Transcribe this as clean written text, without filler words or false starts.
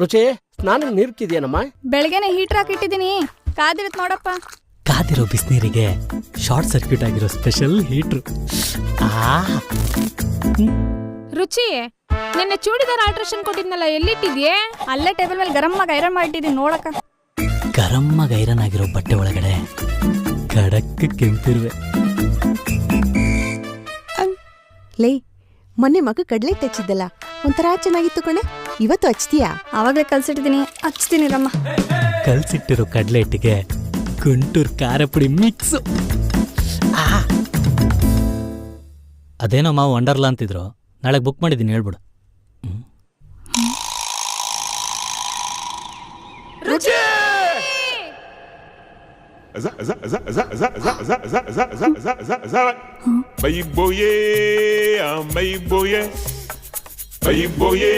ರುಚಿ ಸ್ನಾನಕ್ಕೆ ನೀರ್ಕಿದ್ಯೇನಮ್ಮ? ಬೆಳಗ್ಗೆನೆ ಹೀಟರ್ ಹಾಕಿಟ್ಟಿದ್ದೀನಿ, ಕಾದಿರತ್ ನೋಡಪ್ಪ. ಕಾದಿರೋ ಬಿಸಿನೀರಿಗೆ ಶಾರ್ಟ್ ಸರ್ಕ್ಯೂಟ್ ಆಗಿರೋ ಸ್ಪೆಷಲ್ ಹೀಟ್ರು. ರುಚಿ, ನಿನ್ನೆ ಚೂಡಿದಾರ್ ಆಲ್ಟ್ರೇಷನ್ ಕೊಟ್ಟಿದ್ನಲ್ಲ, ಎಲ್ಲಿಟ್ಟಿದ್ಯೆ? ಅಲ್ಲೇ ಟೇಬಲ್ ಮೇಲೆ ಗರಮ್ಮಾಗಿ ಐರನ್ ಮಾಡಿಟ್ಟಿದ್ದೀನಿ ನೋಡಕ್ಕ. ಗರಮ್ಮಾಗಿ ಐರನ್ ಆಗಿರೋ ಬಟ್ಟೆ ಒಳಗಡೆ ಖಡಕ್ ಕೆಂಪಿರುವೆ. ಲೇ, ಮೊನ್ನೆ ಮಗ ಕಡ್ಲೆ ತೆಚ್ಚಿದ್ದಲ್ಲ, ಒಂಥರ ಚೆನ್ನಾಗಿತ್ತು ಕಣೆ. ಇವತ್ತು ಹಚ್ತೀಯಾ? ಅವಾಗಲೇ ಕಲ್ಸಿಟ್ಟಿದ್ದೀನಿ, ಹಚ್ತೀನಿ ರಮ್ಮ. ಕಲ್ಸಿಟ್ಟಿರೋ ಕಡ್ಲೆ ಹಿಟ್ಟಿಗೆ ಗುಂಟೂರು ಖಾರ ಪುಡಿ ಮಿಕ್ಸ್. ಅದೇನೋ ಮಾವು ವಂಡರ್ಲಾ ಅಂತಿದ್ರು, ನಾಳೆ ಬುಕ್ ಮಾಡಿದ್ದೀನಿ, ಹೇಳ್ಬಿಡು. Bayi boye,